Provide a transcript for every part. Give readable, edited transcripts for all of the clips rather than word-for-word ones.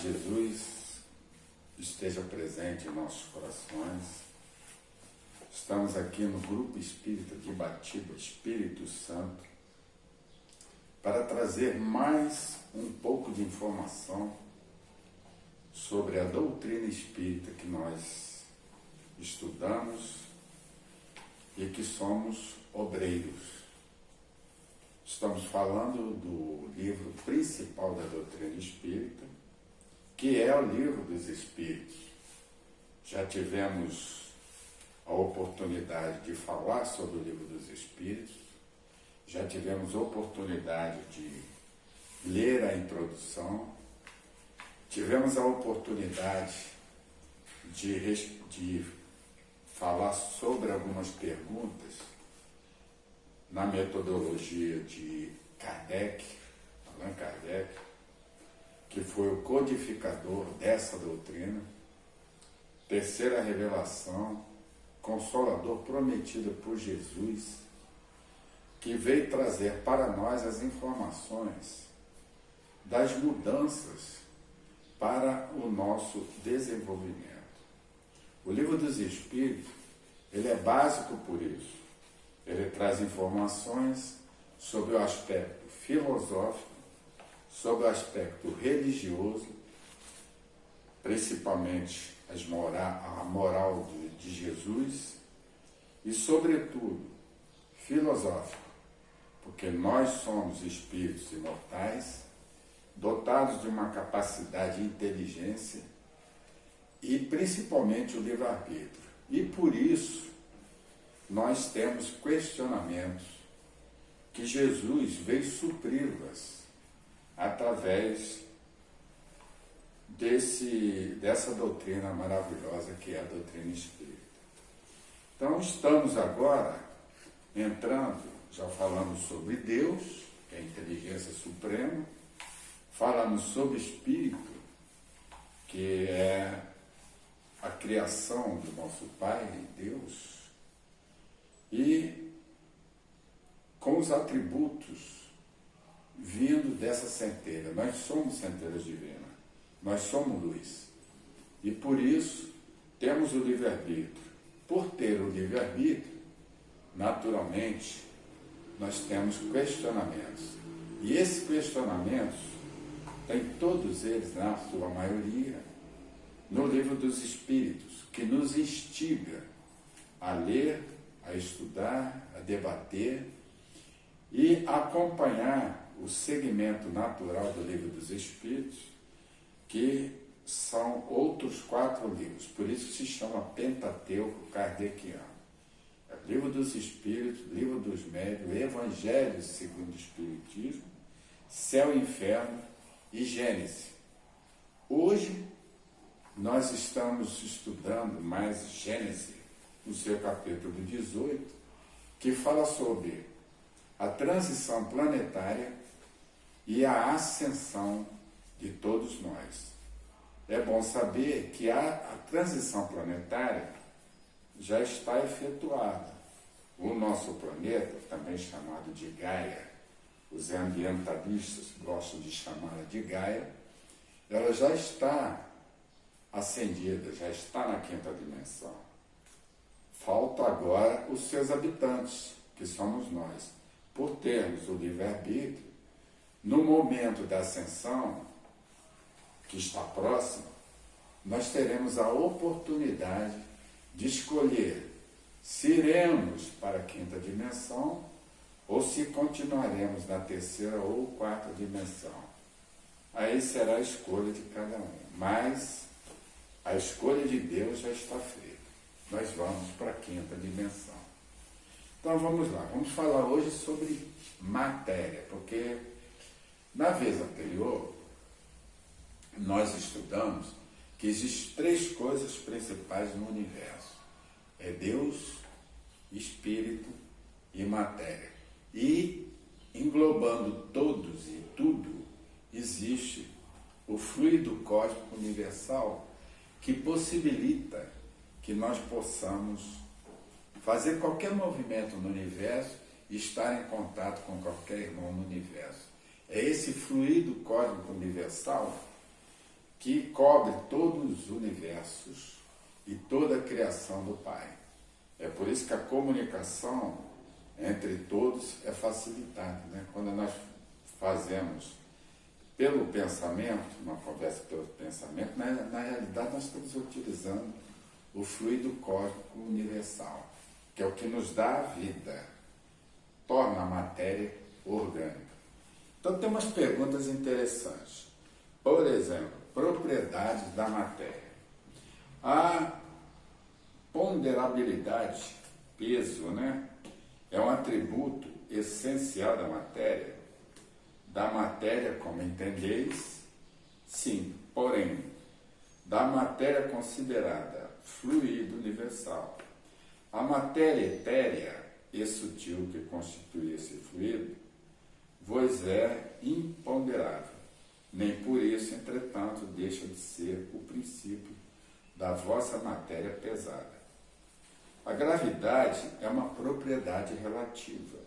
Jesus esteja presente em nossos corações. Estamos aqui no Grupo Espírita de Ibatiba, Espírito Santo, para trazer mais um pouco de informação sobre a doutrina espírita que nós estudamos e que somos obreiros. Estamos falando do livro principal da doutrina espírita, que é o Livro dos Espíritos. Já tivemos a oportunidade de falar sobre o Livro dos Espíritos, já tivemos a oportunidade de ler a introdução, tivemos a oportunidade de falar sobre algumas perguntas na metodologia de Kardec, Allan Kardec, que foi o codificador dessa doutrina, terceira revelação, consolador prometido por Jesus, que veio trazer para nós as informações das mudanças para o nosso desenvolvimento. O Livro dos Espíritos, ele é básico por isso. Ele traz informações sobre o aspecto filosófico, sobre o aspecto religioso, principalmente a moral de Jesus, e, sobretudo, filosófico, porque nós somos espíritos imortais, dotados de uma capacidade de inteligência e, principalmente, o livre-arbítrio. E, por isso, nós temos questionamentos que Jesus veio supri-las através dessa doutrina maravilhosa que é a doutrina espírita. Então, estamos agora entrando, já falamos sobre Deus, que é a inteligência suprema, falamos sobre espírito, que é a criação do nosso Pai, Deus, e com os atributos vindo dessa centelha. Nós somos centelhas divinas, nós somos luz. E por isso temos o livre-arbítrio. Por ter o livre-arbítrio, naturalmente, nós temos questionamentos. E esses questionamentos, tem todos eles, na sua maioria, no Livro dos Espíritos, que nos instiga a ler, a estudar, a debater e acompanhar o segmento natural do Livro dos Espíritos, que são outros 4 livros, por isso que se chama Pentateuco Kardeciano. É o Livro dos Espíritos, Livro dos Médiuns, Evangelho segundo o Espiritismo, Céu e Inferno e Gênesis. Hoje nós estamos estudando mais Gênesis, no seu capítulo 18, que fala sobre a transição planetária e a ascensão de todos nós. É bom saber que a transição planetária já está efetuada. O nosso planeta, também chamado de Gaia, os ambientalistas gostam de chamá-la de Gaia, ela já está ascendida, já está na 5ª dimensão. Falta agora os seus habitantes, que somos nós. Por termos o livre-arbítrio, no momento da ascensão, que está próximo, nós teremos a oportunidade de escolher se iremos para a 5ª dimensão ou se continuaremos na 3ª ou 4ª dimensão. Aí será a escolha de cada um. Mas a escolha de Deus já está feita. Nós vamos para a 5ª dimensão. Então vamos lá, vamos falar hoje sobre matéria, porque na vez anterior nós estudamos que existem 3 coisas principais no universo. É Deus, Espírito e matéria. E englobando todos e tudo, existe o fluido cósmico universal que possibilita que nós possamos fazer qualquer movimento no universo e estar em contato com qualquer irmão no universo. É esse fluido cósmico universal que cobre todos os universos e toda a criação do Pai. É por isso que a comunicação entre todos é facilitada, né? Quando nós fazemos pelo pensamento, uma conversa pelo pensamento, na realidade nós estamos utilizando o fluido cósmico universal, que é o que nos dá a vida, torna a matéria orgânica. Então tem umas perguntas interessantes. Por exemplo, propriedades da matéria. A ponderabilidade, peso, né? É um atributo essencial da matéria como entendeis, sim, porém, da matéria considerada fluido universal. A matéria etérea e sutil que constitui esse fluido vos é imponderável, nem por isso, entretanto, deixa de ser o princípio da vossa matéria pesada. A gravidade é uma propriedade relativa.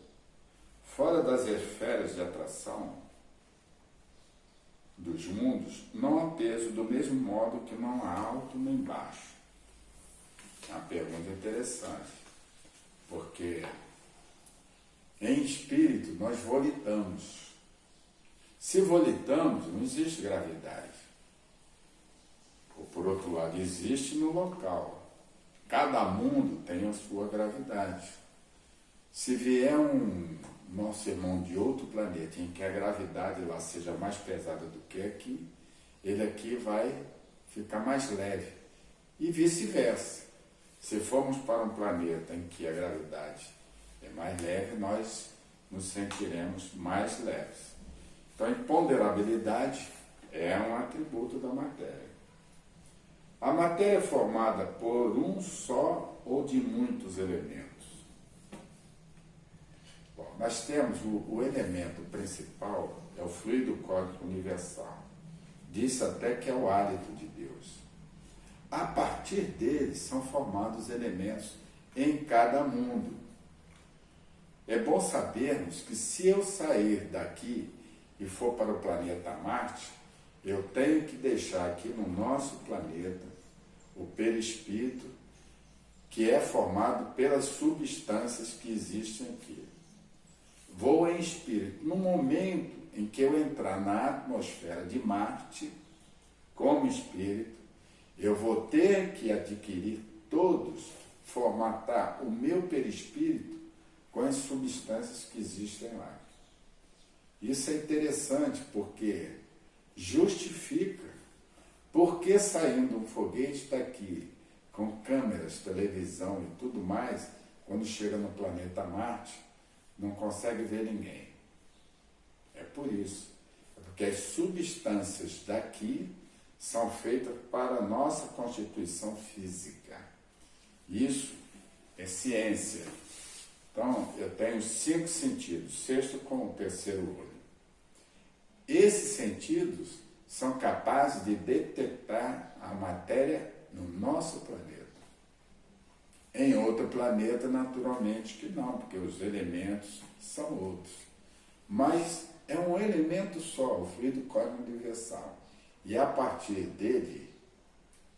Fora das esferas de atração dos mundos, não há peso do mesmo modo que não há alto nem baixo. É uma pergunta interessante, porque em espírito nós volitamos. Se volitamos, não existe gravidade. Ou, por outro lado, existe no local. Cada mundo tem a sua gravidade. Se vier um nosso irmão de outro planeta em que a gravidade lá seja mais pesada do que aqui, ele aqui vai ficar mais leve. E vice-versa. Se formos para um planeta em que a gravidade é mais leve, nós nos sentiremos mais leves. Então, a imponderabilidade é um atributo da matéria. A matéria é formada por um só ou de muitos elementos. Bom, nós temos o elemento principal, é o fluido cósmico universal. Diz até que é o hálito de Deus. A partir dele são formados elementos em cada mundo. É bom sabermos que se eu sair daqui e for para o planeta Marte, eu tenho que deixar aqui no nosso planeta o perispírito, que é formado pelas substâncias que existem aqui. Vou em espírito. No momento em que eu entrar na atmosfera de Marte, como espírito, eu vou ter que adquirir todos, formatar o meu perispírito com as substâncias que existem lá. Isso é interessante porque justifica porque saindo um foguete daqui com câmeras, televisão e tudo mais, quando chega no planeta Marte, não consegue ver ninguém. É por isso. É porque as substâncias daqui são feitas para a nossa constituição física. Isso é ciência. Então, eu tenho 5 sentidos, sexto com o terceiro olho. Esses sentidos são capazes de detectar a matéria no nosso planeta. Em outro planeta, naturalmente que não, porque os elementos são outros. Mas é um elemento só, o fluido cósmico universal. E a partir dele,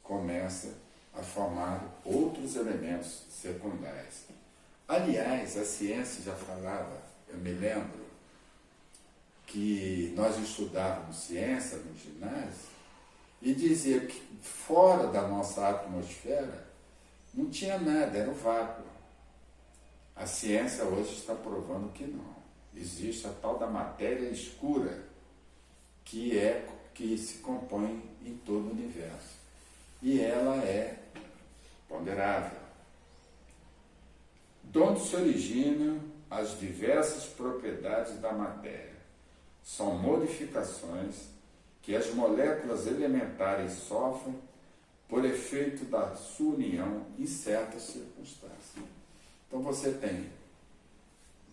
começa a formar outros elementos secundários. Aliás, a ciência já falava, eu me lembro, que nós estudávamos ciência no ginásio e dizia que fora da nossa atmosfera não tinha nada, era o vácuo. A ciência hoje está provando que não. Existe a tal da matéria escura que se compõe em todo o universo. E ela é ponderável. De onde se originam as diversas propriedades da matéria? São modificações que as moléculas elementares sofrem por efeito da sua união em certas circunstâncias. Então você tem,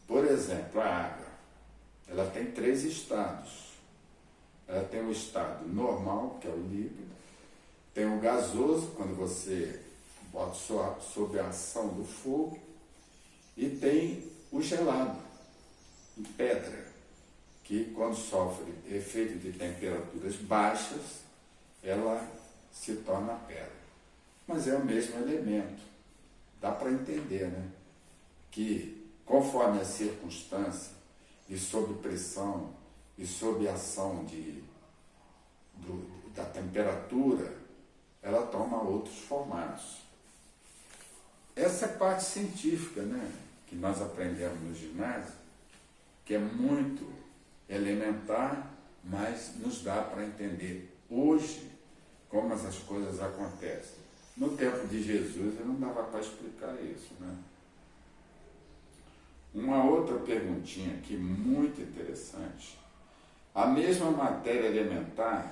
por exemplo, a água. Ela tem 3 estados. Ela tem o estado normal, que é o líquido. Tem o gasoso, quando você bota sob a ação do fogo. E tem o gelado, em pedra, que quando sofre efeito de temperaturas baixas, ela se torna pedra. Mas é o mesmo elemento. Dá para entender, né? Que conforme a circunstância, e sob pressão, e sob ação da temperatura, ela toma outros formatos. Essa é a parte científica, né? Que nós aprendemos no ginásio, que é muito elementar, mas nos dá para entender hoje como essas coisas acontecem. No tempo de Jesus, não dava para explicar isso, né? Uma outra perguntinha aqui, muito interessante. A mesma matéria elementar,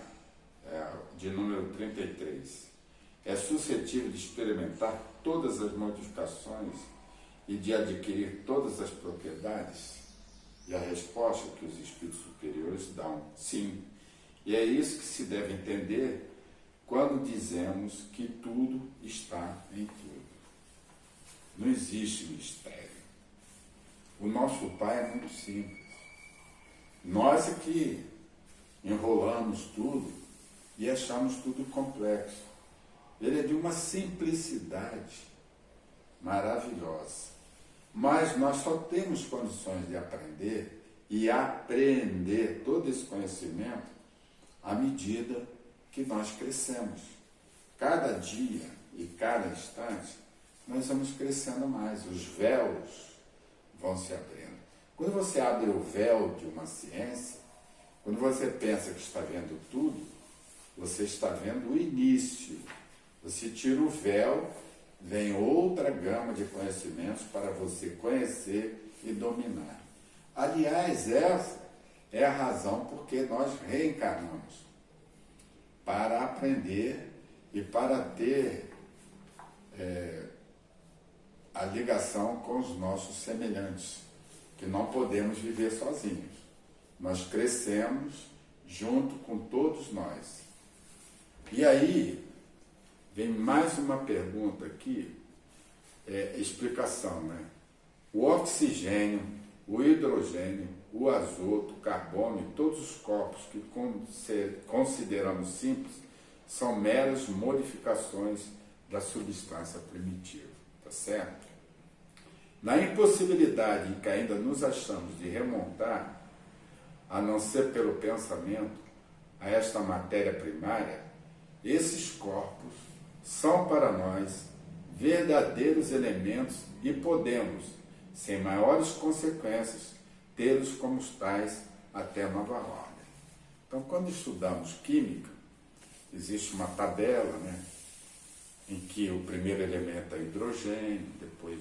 de número 33, é suscetível de experimentar todas as modificações e de adquirir todas as propriedades? E a resposta que os espíritos superiores dão, sim. E é isso que se deve entender quando dizemos que tudo está em tudo. Não existe mistério. O nosso Pai é muito simples. Nós é que enrolamos tudo e achamos tudo complexo. Ele é de uma simplicidade maravilhosa. Mas nós só temos condições de aprender e apreender todo esse conhecimento à medida que nós crescemos. Cada dia e cada instante, nós vamos crescendo mais. Os véus vão se abrindo. Quando você abre o véu de uma ciência, quando você pensa que está vendo tudo, você está vendo o início. Você tira o véu, vem outra gama de conhecimentos para você conhecer e dominar. Aliás, essa é a razão por que nós reencarnamos. Para aprender e para ter a ligação com os nossos semelhantes, que não podemos viver sozinhos. Nós crescemos junto com todos nós. E aí, vem mais uma pergunta aqui, explicação, né? O oxigênio, o hidrogênio, o azoto, o carbono e todos os corpos que consideramos simples são meras modificações da substância primitiva, tá certo? Na impossibilidade em que ainda nos achamos de remontar, a não ser pelo pensamento, a esta matéria primária, esses corpos são para nós verdadeiros elementos e podemos, sem maiores consequências, tê-los como tais até nova ordem. Então, quando estudamos química, existe uma tabela, né, em que o primeiro elemento é hidrogênio, depois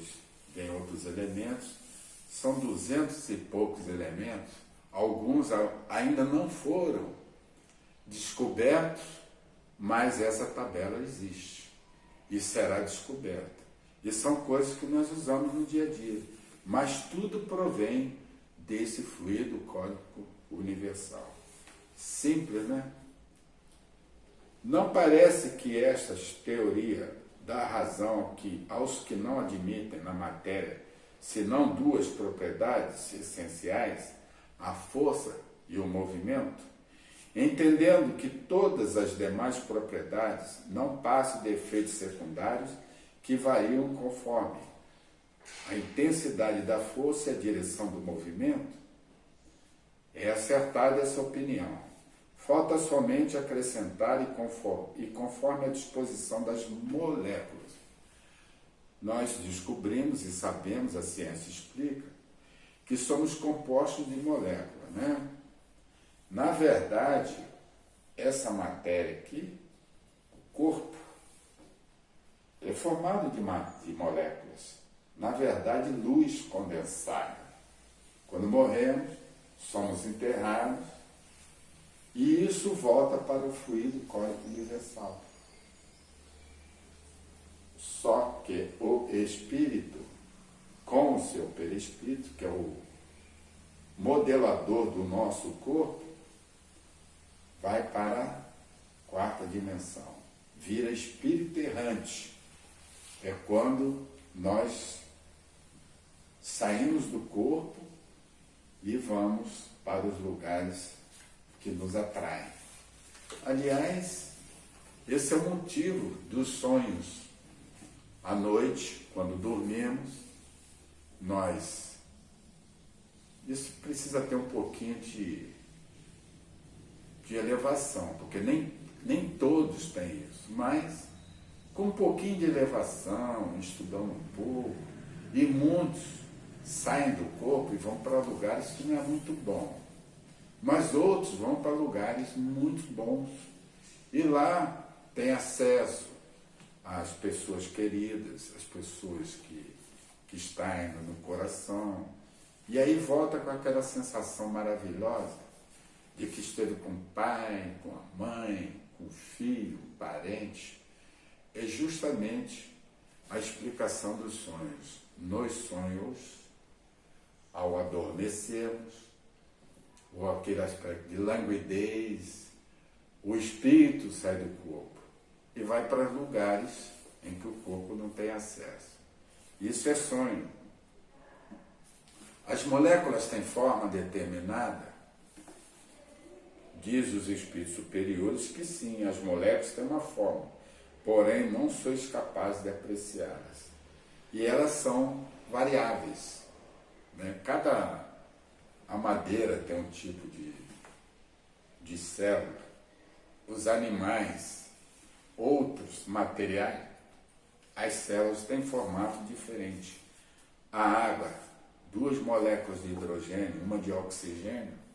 vem outros elementos, são 200 e poucos elementos, alguns ainda não foram descobertos, mas essa tabela existe e será descoberta. E são coisas que nós usamos no dia a dia, mas tudo provém desse fluido cósmico universal. Simples, né? Não parece que esta teoria dá razão aos que não admitem na matéria senão duas propriedades essenciais, a força e o movimento, entendendo que todas as demais propriedades não passam de efeitos secundários que variam conforme a intensidade da força e a direção do movimento? É acertada essa opinião. Falta somente acrescentar e conforme a disposição das moléculas. Nós descobrimos e sabemos, a ciência explica, que somos compostos de moléculas, né? Na verdade, essa matéria aqui, o corpo, é formado de moléculas. Na verdade, luz condensada. Quando morremos, somos enterrados e isso volta para o fluido cósmico universal. Só que o espírito, com o seu perispírito, que é o modelador do nosso corpo, vai para a quarta dimensão. Vira espírito errante. É quando nós saímos do corpo e vamos para os lugares que nos atraem. Aliás, Esse é o motivo dos sonhos. À noite, quando dormimos, isso precisa ter um pouquinho de elevação, porque nem todos têm isso, mas com um pouquinho de elevação, estudando um pouco, e muitos saem do corpo e vão para lugares que não é muito bom, mas outros vão para lugares muito bons, e lá tem acesso às pessoas queridas, às pessoas que estão indo no coração, e aí volta com aquela sensação maravilhosa de que esteve com o pai, com a mãe, com o filho, parente. É justamente a explicação dos sonhos. Nos sonhos, ao adormecermos, ou aquele aspecto de languidez, o espírito sai do corpo e vai para lugares em que o corpo não tem acesso. Isso é sonho. As moléculas têm forma determinada. Diz os espíritos superiores que sim, as moléculas têm uma forma, porém não sois capazes de apreciá-las. E elas são variáveis, né? A madeira tem um tipo de célula, os animais, outros materiais, as células têm formato diferente. A água, 2 moléculas de hidrogênio, uma de oxigênio.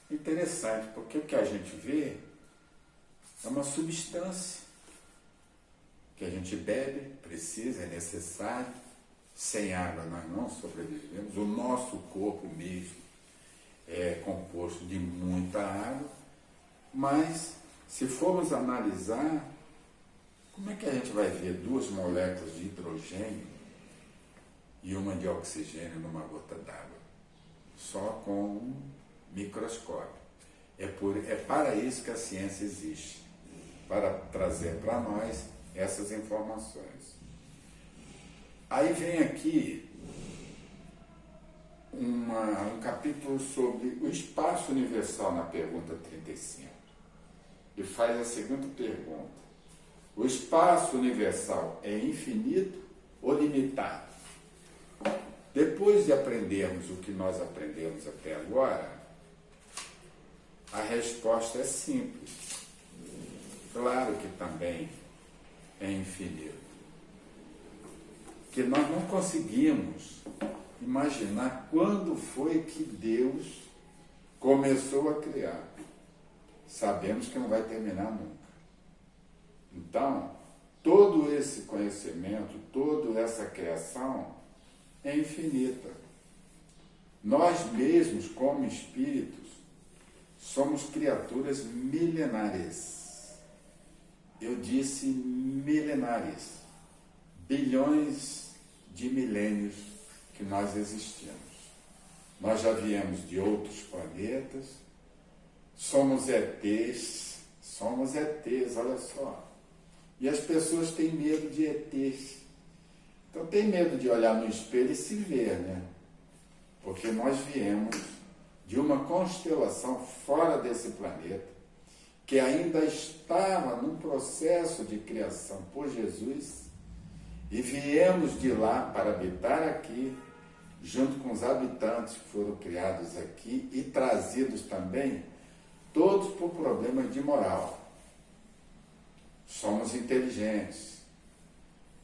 Interessante, porque o que a gente vê é uma substância que a gente bebe, precisa, é necessário. Sem água nós não sobrevivemos. O nosso corpo mesmo é composto de muita água, mas se formos analisar, como é que a gente vai ver 2 moléculas de hidrogênio e uma de oxigênio numa gota d'água? Só com um microscópio. É para isso que a ciência existe, para trazer para nós essas informações. Aí vem aqui um capítulo sobre o espaço universal na pergunta 35. E faz a seguinte pergunta: o espaço universal é infinito ou limitado? Depois de aprendermos o que nós aprendemos até agora, a resposta é simples. Claro que também é infinito. Que nós não conseguimos imaginar quando foi que Deus começou a criar. Sabemos que não vai terminar nunca. Então, todo esse conhecimento, toda essa criação é infinita. Nós mesmos, como espíritos, somos criaturas milenares. Eu disse milenares. Bilhões de milênios que nós existimos. Nós já viemos de outros planetas, somos ETs, olha só. E as pessoas têm medo de ETs. Então tem medo de olhar no espelho e se ver, né? Porque nós viemos de uma constelação fora desse planeta, que ainda estava num processo de criação por Jesus, e viemos de lá para habitar aqui, junto com os habitantes que foram criados aqui e trazidos também, todos por problemas de moral. Somos inteligentes,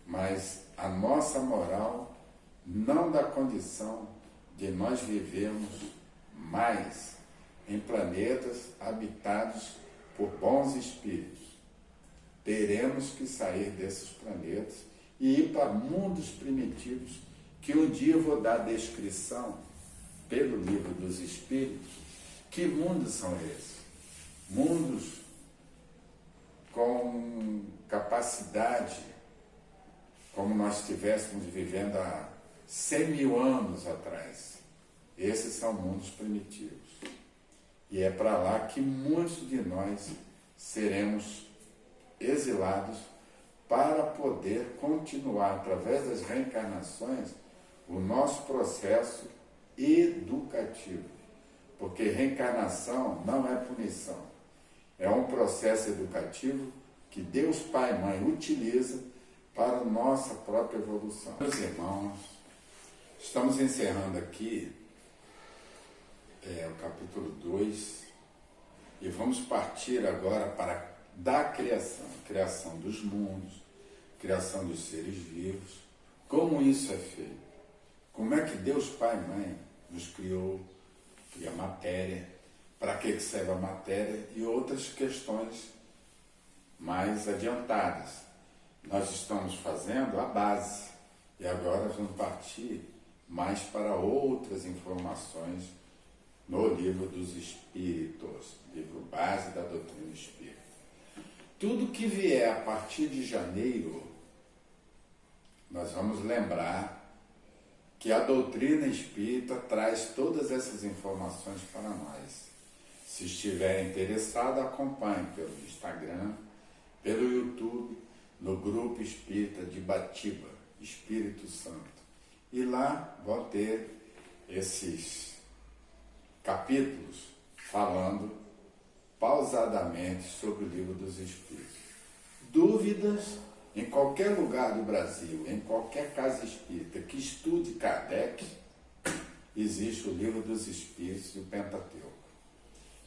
mas a nossa moral não dá condição de nós vivermos mais em planetas habitados por bons espíritos. Teremos que sair desses planetas e ir para mundos primitivos, que um dia eu vou dar descrição pelo livro dos Espíritos. Que mundos são esses? Mundos com capacidade, como nós estivéssemos vivendo há 100 mil anos atrás. Esses são mundos primitivos. E é para lá que muitos de nós seremos exilados para poder continuar, através das reencarnações, o nosso processo educativo. Porque reencarnação não é punição. É um processo educativo que Deus Pai e Mãe utiliza para a nossa própria evolução. Meus irmãos, estamos encerrando aqui o capítulo 2 e vamos partir agora para da criação dos mundos, criação dos seres vivos. Como isso é feito? Como é que Deus Pai e Mãe nos criou, cria a matéria, para que serve a matéria e outras questões mais adiantadas. Nós estamos fazendo a base e agora vamos partir mais para outras informações no Livro dos Espíritos, livro base da doutrina espírita. Tudo que vier a partir de janeiro, nós vamos lembrar que a doutrina espírita traz todas essas informações para nós. Se estiver interessado, acompanhe pelo Instagram, pelo YouTube, no Grupo Espírita de Batiba, Espírito Santo. E lá vão ter esses capítulos falando pausadamente sobre o Livro dos Espíritos. Dúvidas, em qualquer lugar do Brasil, em qualquer casa espírita que estude Kardec, existe o Livro dos Espíritos e o Pentateuco.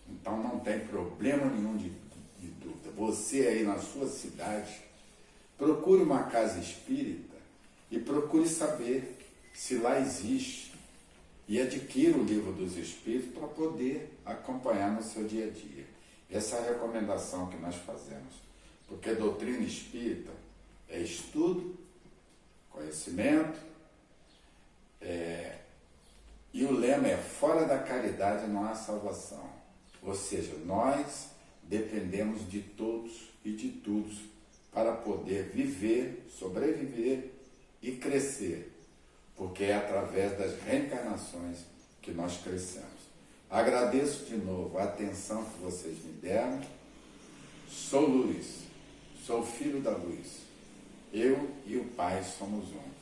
Então não tem problema nenhum de dúvida. Você aí na sua cidade, procure uma casa espírita e procure saber se lá existe e adquira o Livro dos Espíritos para poder acompanhar no seu dia a dia. Essa é a recomendação que nós fazemos, porque a doutrina espírita é estudo, conhecimento, e o lema é: fora da caridade não há salvação. Ou seja, nós dependemos de todos e de todos para poder viver, sobreviver e crescer, porque é através das reencarnações que nós crescemos. Agradeço de novo a atenção que vocês me deram. Sou luz, sou filho da luz. Eu e o Pai somos um.